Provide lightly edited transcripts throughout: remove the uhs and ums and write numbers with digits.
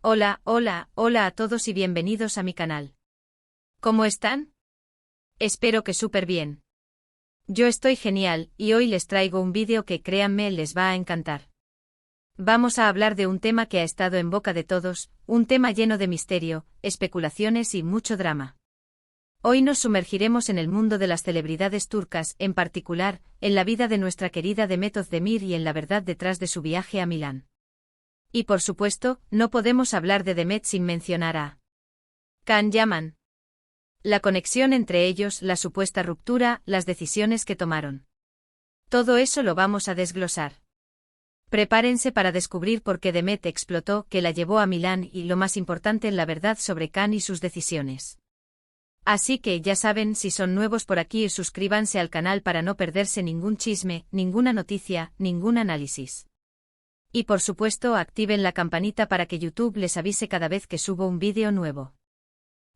Hola, hola, hola a todos y bienvenidos a mi canal. ¿Cómo están? Espero que súper bien. Yo estoy genial y hoy les traigo un vídeo que créanme les va a encantar. Vamos a hablar de un tema que ha estado en boca de todos, un tema lleno de misterio, especulaciones y mucho drama. Hoy nos sumergiremos en el mundo de las celebridades turcas, en particular, en la vida de nuestra querida Demet Özdemir y en la verdad detrás de su viaje a Milán. Y por supuesto, no podemos hablar de Demet sin mencionar a Can Yaman. La conexión entre ellos, la supuesta ruptura, las decisiones que tomaron. Todo eso lo vamos a desglosar. Prepárense para descubrir por qué Demet explotó, que la llevó a Milán y lo más importante, la verdad sobre Can y sus decisiones. Así que ya saben, si son nuevos por aquí, suscríbanse al canal para no perderse ningún chisme, ninguna noticia, ningún análisis. Y por supuesto activen la campanita para que YouTube les avise cada vez que subo un vídeo nuevo.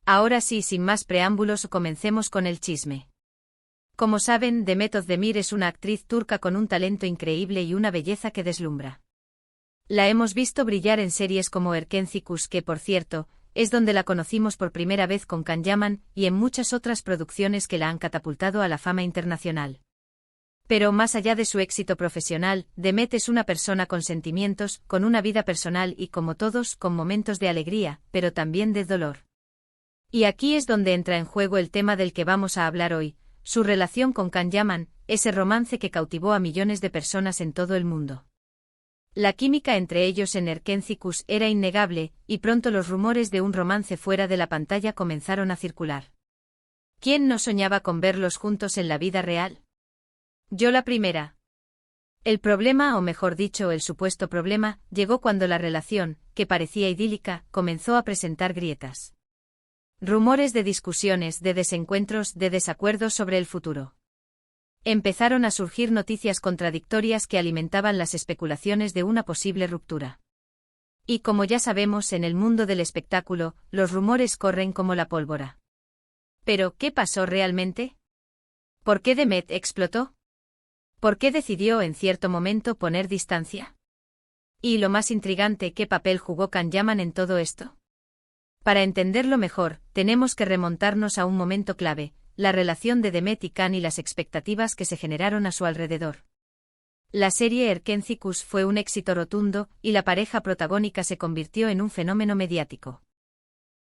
Ahora sí, sin más preámbulos, comencemos con el chisme. Como saben, Demet Özdemir es una actriz turca con un talento increíble y una belleza que deslumbra. La hemos visto brillar en series como Erkenci Kuş, que por cierto, es donde la conocimos por primera vez con Can Yaman, y en muchas otras producciones que la han catapultado a la fama internacional. Pero más allá de su éxito profesional, Demet es una persona con sentimientos, con una vida personal y, como todos, con momentos de alegría, pero también de dolor. Y aquí es donde entra en juego el tema del que vamos a hablar hoy, su relación con Can Yaman, ese romance que cautivó a millones de personas en todo el mundo. La química entre ellos en Erkenci Kuş era innegable, y pronto los rumores de un romance fuera de la pantalla comenzaron a circular. ¿Quién no soñaba con verlos juntos en la vida real? Yo la primera. El problema, o mejor dicho, el supuesto problema, llegó cuando la relación, que parecía idílica, comenzó a presentar grietas. Rumores de discusiones, de desencuentros, de desacuerdos sobre el futuro. Empezaron a surgir noticias contradictorias que alimentaban las especulaciones de una posible ruptura. Y como ya sabemos, en el mundo del espectáculo, los rumores corren como la pólvora. Pero, ¿qué pasó realmente? ¿Por qué Demet explotó? ¿Por qué decidió en cierto momento poner distancia? Y lo más intrigante, ¿qué papel jugó Can Yaman en todo esto? Para entenderlo mejor, tenemos que remontarnos a un momento clave, la relación de Demet y Can y las expectativas que se generaron a su alrededor. La serie Erkenci Kuş fue un éxito rotundo, y la pareja protagónica se convirtió en un fenómeno mediático.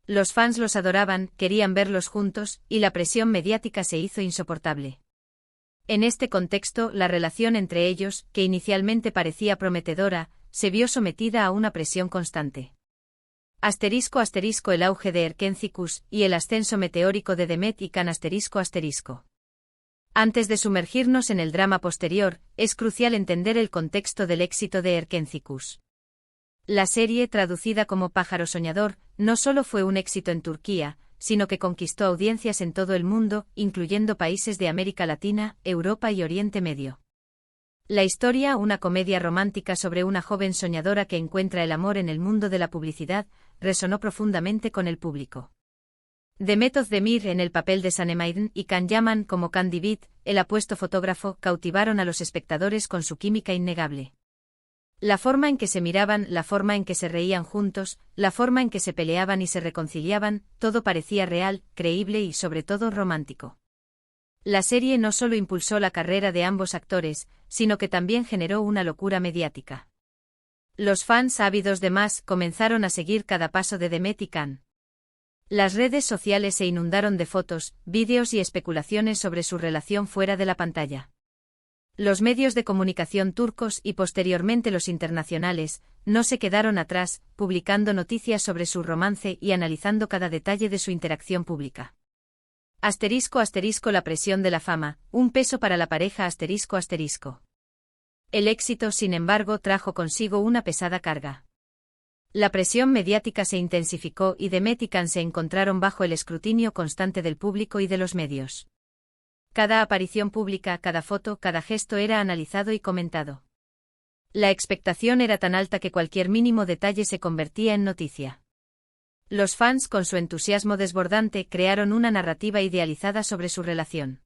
Los fans los adoraban, querían verlos juntos, y la presión mediática se hizo insoportable. En este contexto, la relación entre ellos, que inicialmente parecía prometedora, se vio sometida a una presión constante. *** El auge de Erkenci Kuş y el ascenso meteórico de Demet y Can ***. Antes de sumergirnos en el drama posterior, es crucial entender el contexto del éxito de Erkenci Kuş. La serie, traducida como Pájaro Soñador, no solo fue un éxito en Turquía, sino que conquistó audiencias en todo el mundo, incluyendo países de América Latina, Europa y Oriente Medio. La historia, una comedia romántica sobre una joven soñadora que encuentra el amor en el mundo de la publicidad, resonó profundamente con el público. Demet Özdemir en el papel de Sanem y Can Yaman como Can Divit, el apuesto fotógrafo, cautivaron a los espectadores con su química innegable. La forma en que se miraban, la forma en que se reían juntos, la forma en que se peleaban y se reconciliaban, todo parecía real, creíble y sobre todo romántico. La serie no solo impulsó la carrera de ambos actores, sino que también generó una locura mediática. Los fans ávidos de más comenzaron a seguir cada paso de Demet y Can. Las redes sociales se inundaron de fotos, vídeos y especulaciones sobre su relación fuera de la pantalla. Los medios de comunicación turcos y posteriormente los internacionales, no se quedaron atrás, publicando noticias sobre su romance y analizando cada detalle de su interacción pública. *** La presión de la fama, un peso para la pareja ***. El éxito, sin embargo, trajo consigo una pesada carga. La presión mediática se intensificó y Demet y Can se encontraron bajo el escrutinio constante del público y de los medios. Cada aparición pública, cada foto, cada gesto era analizado y comentado. La expectación era tan alta que cualquier mínimo detalle se convertía en noticia. Los fans, con su entusiasmo desbordante, crearon una narrativa idealizada sobre su relación.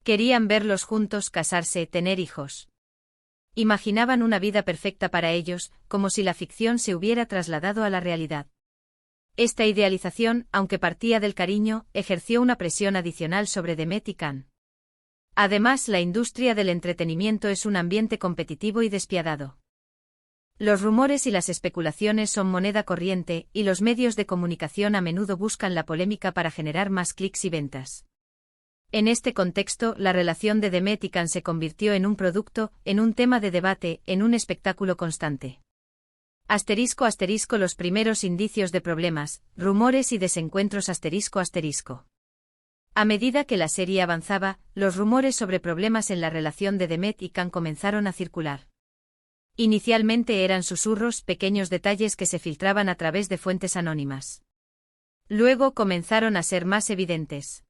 Querían verlos juntos, casarse, tener hijos. Imaginaban una vida perfecta para ellos, como si la ficción se hubiera trasladado a la realidad. Esta idealización, aunque partía del cariño, ejerció una presión adicional sobre Demet y Can. Además, la industria del entretenimiento es un ambiente competitivo y despiadado. Los rumores y las especulaciones son moneda corriente, y los medios de comunicación a menudo buscan la polémica para generar más clics y ventas. En este contexto, la relación de Demet y Can se convirtió en un producto, en un tema de debate, en un espectáculo constante. *** Los primeros indicios de problemas, rumores y desencuentros ***. A medida que la serie avanzaba, los rumores sobre problemas en la relación de Demet y Can comenzaron a circular. Inicialmente eran susurros, pequeños detalles que se filtraban a través de fuentes anónimas. Luego comenzaron a ser más evidentes.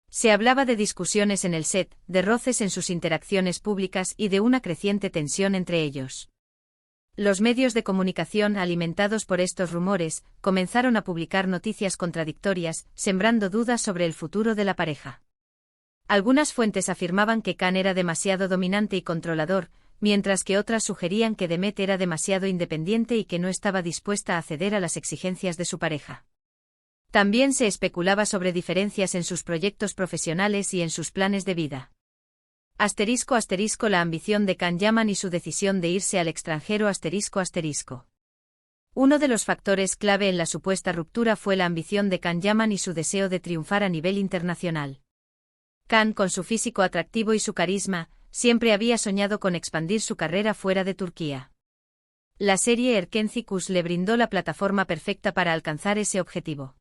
Se hablaba de discusiones en el set, de roces en sus interacciones públicas y de una creciente tensión entre ellos. Los medios de comunicación alimentados por estos rumores comenzaron a publicar noticias contradictorias, sembrando dudas sobre el futuro de la pareja. Algunas fuentes afirmaban que Can era demasiado dominante y controlador, mientras que otras sugerían que Demet era demasiado independiente y que no estaba dispuesta a ceder a las exigencias de su pareja. También se especulaba sobre diferencias en sus proyectos profesionales y en sus planes de vida. *** La ambición de Can Yaman y su decisión de irse al extranjero ***. Uno de los factores clave en la supuesta ruptura fue la ambición de Can Yaman y su deseo de triunfar a nivel internacional. Can, con su físico atractivo y su carisma, siempre había soñado con expandir su carrera fuera de Turquía. La serie Erkenci le brindó la plataforma perfecta para alcanzar ese objetivo.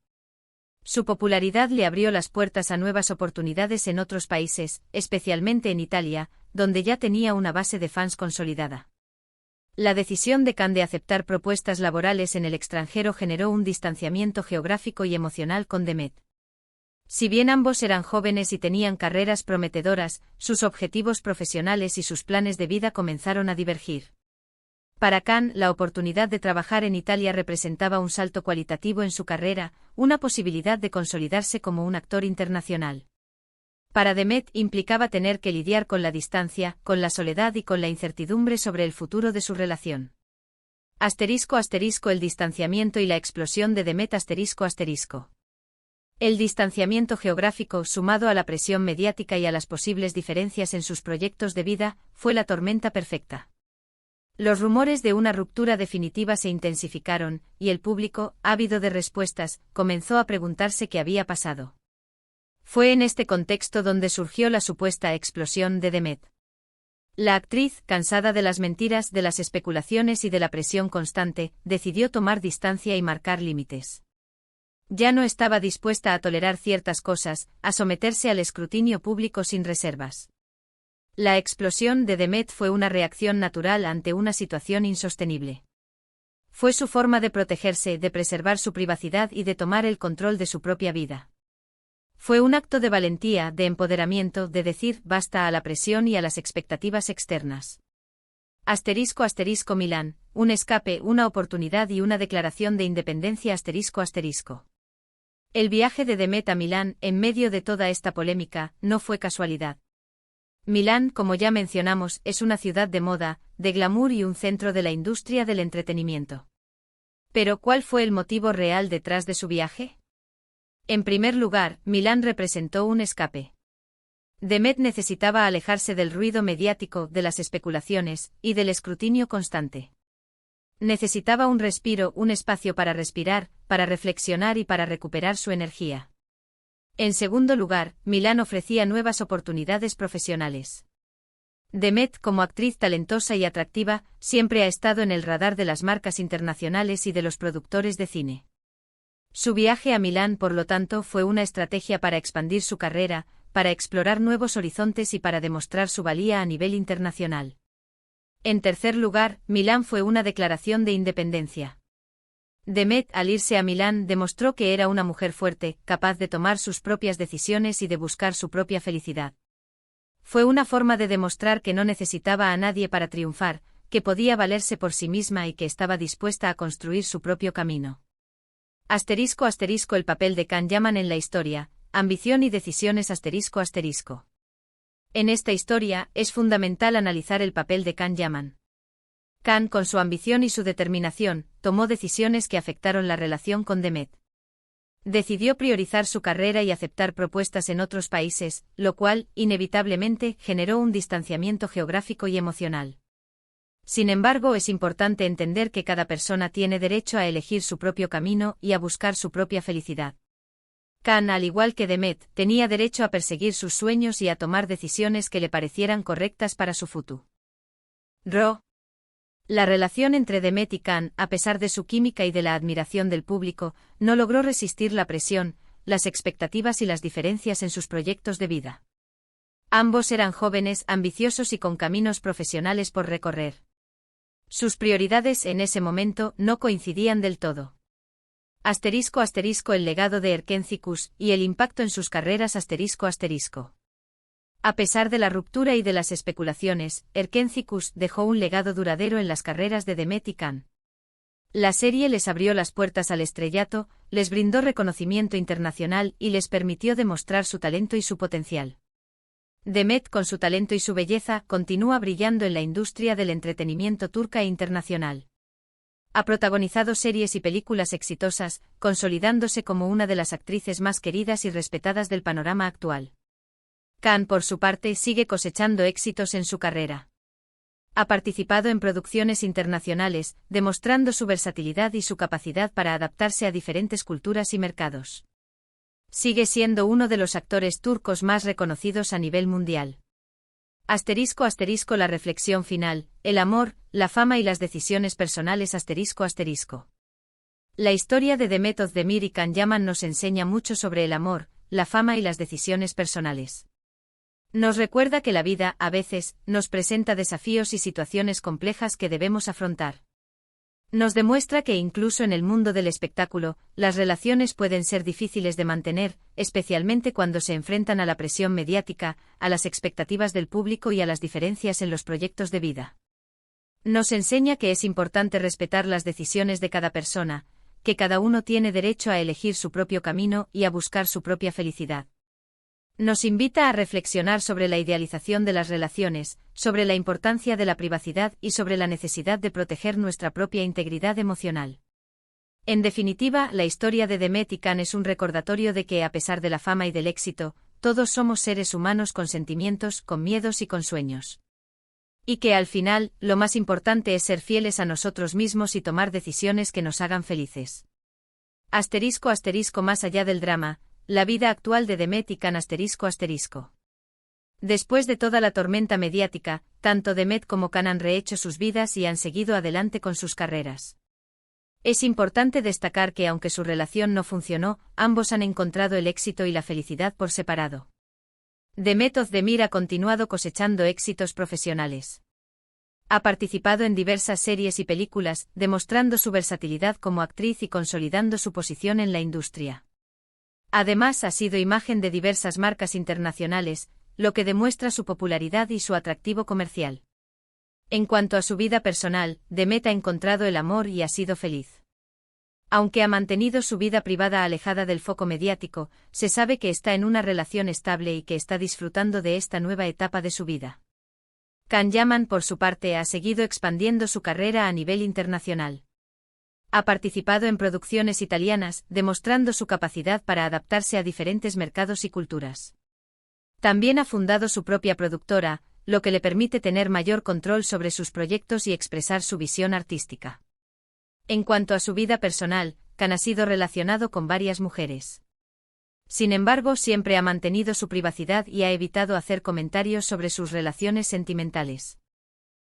Su popularidad le abrió las puertas a nuevas oportunidades en otros países, especialmente en Italia, donde ya tenía una base de fans consolidada. La decisión de Can de aceptar propuestas laborales en el extranjero generó un distanciamiento geográfico y emocional con Demet. Si bien ambos eran jóvenes y tenían carreras prometedoras, sus objetivos profesionales y sus planes de vida comenzaron a divergir. Para Can, la oportunidad de trabajar en Italia representaba un salto cualitativo en su carrera, una posibilidad de consolidarse como un actor internacional. Para Demet implicaba tener que lidiar con la distancia, con la soledad y con la incertidumbre sobre el futuro de su relación. *** El distanciamiento y la explosión de Demet ***. El distanciamiento geográfico, sumado a la presión mediática y a las posibles diferencias en sus proyectos de vida, fue la tormenta perfecta. Los rumores de una ruptura definitiva se intensificaron, y el público, ávido de respuestas, comenzó a preguntarse qué había pasado. Fue en este contexto donde surgió la supuesta explosión de Demet. La actriz, cansada de las mentiras, de las especulaciones y de la presión constante, decidió tomar distancia y marcar límites. Ya no estaba dispuesta a tolerar ciertas cosas, a someterse al escrutinio público sin reservas. La explosión de Demet fue una reacción natural ante una situación insostenible. Fue su forma de protegerse, de preservar su privacidad y de tomar el control de su propia vida. Fue un acto de valentía, de empoderamiento, de decir basta a la presión y a las expectativas externas. *** Milán, un escape, una oportunidad y una declaración de independencia ***. El viaje de Demet a Milán, en medio de toda esta polémica, no fue casualidad. Milán, como ya mencionamos, es una ciudad de moda, de glamour y un centro de la industria del entretenimiento. Pero ¿cuál fue el motivo real detrás de su viaje? En primer lugar, Milán representó un escape. Demet necesitaba alejarse del ruido mediático, de las especulaciones, y del escrutinio constante. Necesitaba un respiro, un espacio para respirar, para reflexionar y para recuperar su energía. En segundo lugar, Milán ofrecía nuevas oportunidades profesionales. Demet, como actriz talentosa y atractiva, siempre ha estado en el radar de las marcas internacionales y de los productores de cine. Su viaje a Milán, por lo tanto, fue una estrategia para expandir su carrera, para explorar nuevos horizontes y para demostrar su valía a nivel internacional. En tercer lugar, Milán fue una declaración de independencia. Demet, al irse a Milán, demostró que era una mujer fuerte, capaz de tomar sus propias decisiones y de buscar su propia felicidad. Fue una forma de demostrar que no necesitaba a nadie para triunfar, que podía valerse por sí misma y que estaba dispuesta a construir su propio camino. *** El papel de Can Yaman en la historia, ambición y decisiones ***. En esta historia, es fundamental analizar el papel de Can Yaman. Can, con su ambición y su determinación, tomó decisiones que afectaron la relación con Demet. Decidió priorizar su carrera y aceptar propuestas en otros países, lo cual, inevitablemente, generó un distanciamiento geográfico y emocional. Sin embargo, es importante entender que cada persona tiene derecho a elegir su propio camino y a buscar su propia felicidad. Can, al igual que Demet, tenía derecho a perseguir sus sueños y a tomar decisiones que le parecieran correctas para su futuro. La relación entre Demet y Can, a pesar de su química y de la admiración del público, no logró resistir la presión, las expectativas y las diferencias en sus proyectos de vida. Ambos eran jóvenes, ambiciosos y con caminos profesionales por recorrer. Sus prioridades en ese momento no coincidían del todo. *** El legado de Erkenci-Kuş y el impacto en sus carreras ***. A pesar de la ruptura y de las especulaciones, Erkenci-Kuş dejó un legado duradero en las carreras de Demet y Can. La serie les abrió las puertas al estrellato, les brindó reconocimiento internacional y les permitió demostrar su talento y su potencial. Demet, con su talento y su belleza, continúa brillando en la industria del entretenimiento turca e internacional. Ha protagonizado series y películas exitosas, consolidándose como una de las actrices más queridas y respetadas del panorama actual. Can, por su parte, sigue cosechando éxitos en su carrera. Ha participado en producciones internacionales, demostrando su versatilidad y su capacidad para adaptarse a diferentes culturas y mercados. Sigue siendo uno de los actores turcos más reconocidos a nivel mundial. *** La reflexión final, el amor, la fama y las decisiones personales ***. La historia de Demet Özdemir y Can Yaman nos enseña mucho sobre el amor, la fama y las decisiones personales. Nos recuerda que la vida, a veces, nos presenta desafíos y situaciones complejas que debemos afrontar. Nos demuestra que incluso en el mundo del espectáculo, las relaciones pueden ser difíciles de mantener, especialmente cuando se enfrentan a la presión mediática, a las expectativas del público y a las diferencias en los proyectos de vida. Nos enseña que es importante respetar las decisiones de cada persona, que cada uno tiene derecho a elegir su propio camino y a buscar su propia felicidad. Nos invita a reflexionar sobre la idealización de las relaciones, sobre la importancia de la privacidad y sobre la necesidad de proteger nuestra propia integridad emocional. En definitiva, la historia de Demet y Can es un recordatorio de que, a pesar de la fama y del éxito, todos somos seres humanos con sentimientos, con miedos y con sueños. Y que al final, lo más importante es ser fieles a nosotros mismos y tomar decisiones que nos hagan felices. *** Más allá del drama, la vida actual de Demet y Can ***. Después de toda la tormenta mediática, tanto Demet como Can han rehecho sus vidas y han seguido adelante con sus carreras. Es importante destacar que aunque su relación no funcionó, ambos han encontrado el éxito y la felicidad por separado. Demet Özdemir ha continuado cosechando éxitos profesionales. Ha participado en diversas series y películas, demostrando su versatilidad como actriz y consolidando su posición en la industria. Además, ha sido imagen de diversas marcas internacionales, lo que demuestra su popularidad y su atractivo comercial. En cuanto a su vida personal, Demet ha encontrado el amor y ha sido feliz. Aunque ha mantenido su vida privada alejada del foco mediático, se sabe que está en una relación estable y que está disfrutando de esta nueva etapa de su vida. Can Yaman, por su parte, ha seguido expandiendo su carrera a nivel internacional. Ha participado en producciones italianas, demostrando su capacidad para adaptarse a diferentes mercados y culturas. También ha fundado su propia productora, lo que le permite tener mayor control sobre sus proyectos y expresar su visión artística. En cuanto a su vida personal, Can ha sido relacionado con varias mujeres. Sin embargo, siempre ha mantenido su privacidad y ha evitado hacer comentarios sobre sus relaciones sentimentales.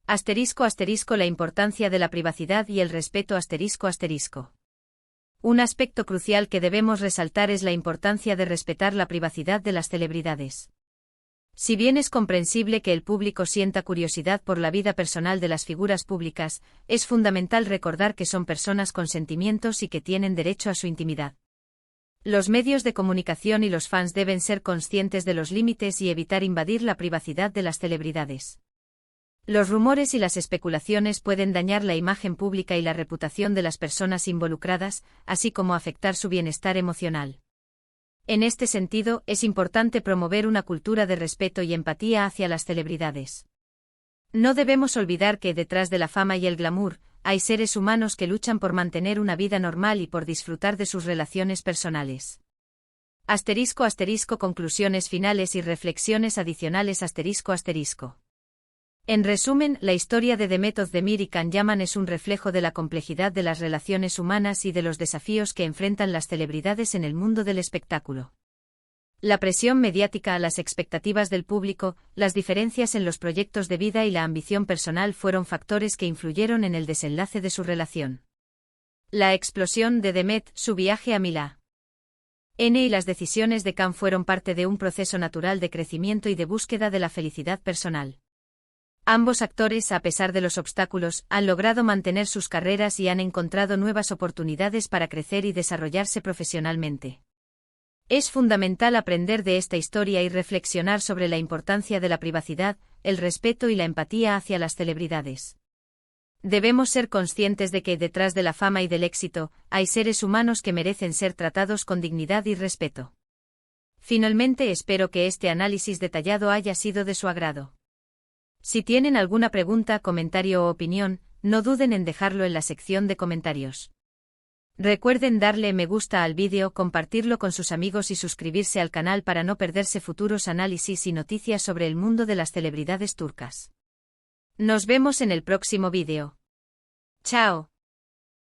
*** La importancia de la privacidad y el respeto ***. Un aspecto crucial que debemos resaltar es la importancia de respetar la privacidad de las celebridades. Si bien es comprensible que el público sienta curiosidad por la vida personal de las figuras públicas, es fundamental recordar que son personas con sentimientos y que tienen derecho a su intimidad. Los medios de comunicación y los fans deben ser conscientes de los límites y evitar invadir la privacidad de las celebridades. Los rumores y las especulaciones pueden dañar la imagen pública y la reputación de las personas involucradas, así como afectar su bienestar emocional. En este sentido, es importante promover una cultura de respeto y empatía hacia las celebridades. No debemos olvidar que detrás de la fama y el glamour, hay seres humanos que luchan por mantener una vida normal y por disfrutar de sus relaciones personales. *** Conclusiones finales y reflexiones adicionales ***. En resumen, la historia de Demet Özdemir y Can Yaman es un reflejo de la complejidad de las relaciones humanas y de los desafíos que enfrentan las celebridades en el mundo del espectáculo. La presión mediática, las expectativas del público, las diferencias en los proyectos de vida y la ambición personal fueron factores que influyeron en el desenlace de su relación. La explosión de Demet, su viaje a Milán y las decisiones de Can fueron parte de un proceso natural de crecimiento y de búsqueda de la felicidad personal. Ambos actores, a pesar de los obstáculos, han logrado mantener sus carreras y han encontrado nuevas oportunidades para crecer y desarrollarse profesionalmente. Es fundamental aprender de esta historia y reflexionar sobre la importancia de la privacidad, el respeto y la empatía hacia las celebridades. Debemos ser conscientes de que detrás de la fama y del éxito, hay seres humanos que merecen ser tratados con dignidad y respeto. Finalmente, espero que este análisis detallado haya sido de su agrado. Si tienen alguna pregunta, comentario o opinión, no duden en dejarlo en la sección de comentarios. Recuerden darle me gusta al vídeo, compartirlo con sus amigos y suscribirse al canal para no perderse futuros análisis y noticias sobre el mundo de las celebridades turcas. Nos vemos en el próximo vídeo. ¡Chao!